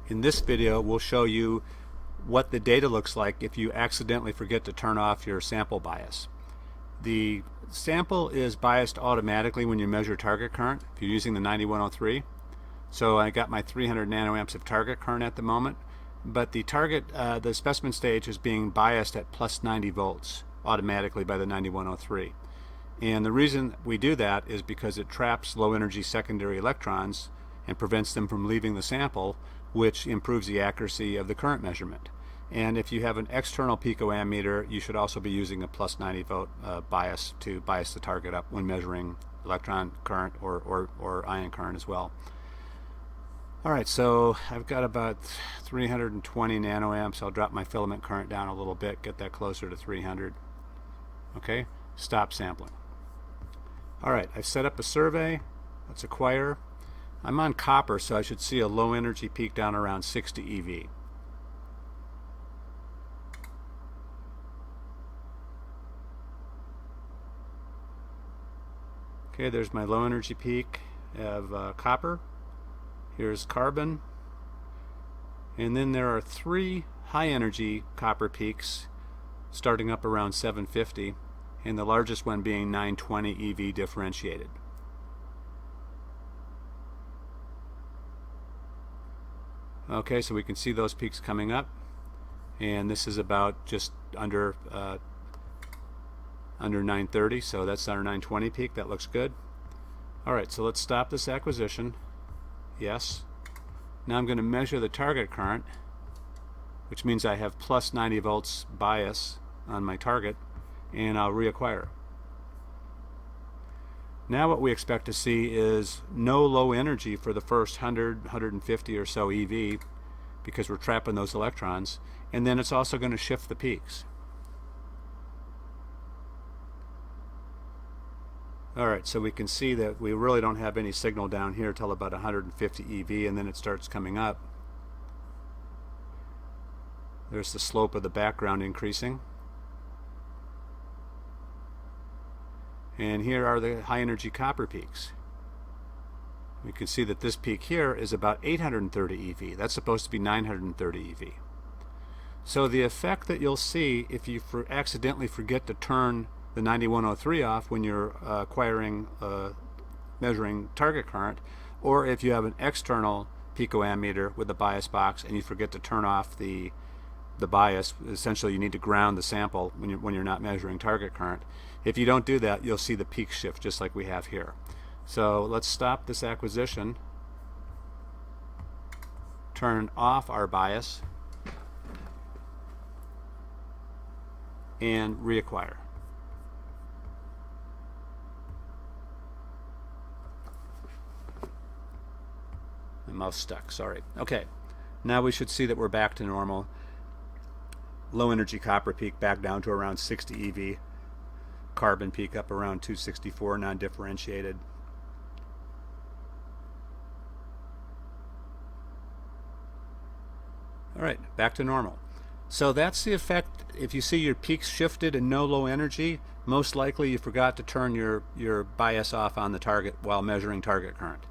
In this video, we'll show you what the data looks like if you accidentally forget to turn off your sample bias. The sample is biased automatically when you measure target current if you're using the 9103. So I got my 300 nanoamps of target current at the moment, but the the specimen stage is being biased at plus 90 volts automatically by the 9103. And the reason we do that is because it traps low energy secondary electrons and prevents them from leaving the sample, which improves the accuracy of the current measurement. And if you have an external picoammeter, you should also be using a plus 90 volt bias to bias the target up when measuring electron current or ion current as well. Alright, so I've got about 320 nanoamps. I'll drop my filament current down a little bit, get that closer to 300. Okay, stop sampling. Alright, I've set up a survey. Let's acquire. I'm on copper, so I should see a low energy peak down around 60 eV. Okay, there's my low energy peak of copper. Here's carbon. And then there are three high energy copper peaks starting up around 750, and the largest one being 920 eV differentiated. Okay, so we can see those peaks coming up, and this is about just under 930, so that's our 920 peak. That looks good. Alright, so let's stop this acquisition. Yes. Now I'm going to measure the target current, which means I have plus 90 volts bias on my target, and I'll reacquire. Now what we expect to see is no low energy for the first 100, 150 or so eV, because we're trapping those electrons, and then it's also going to shift the peaks. Alright, so we can see that we really don't have any signal down here till about 150 eV, and then it starts coming up. There's the slope of the background increasing. And here are the high energy copper peaks. We can see that this peak here is about 830 eV. That's supposed to be 930 eV. So the effect that you'll see if you accidentally forget to turn the 9103 off when you're measuring target current, or if you have an external picoammeter with a bias box and you forget to turn off the bias, essentially you need to ground the sample when you're not measuring target current. If you don't do that, you'll see the peak shift just like we have here. So let's stop this acquisition, turn off our bias, and reacquire. The mouse stuck, sorry. Okay, now we should see that we're back to normal. Low energy copper peak back down to around 60 eV. Carbon peak up around 264, non-differentiated. Alright, back to normal. So that's the effect. If you see your peaks shifted and no low energy, most likely you forgot to turn your bias off on the target while measuring target current.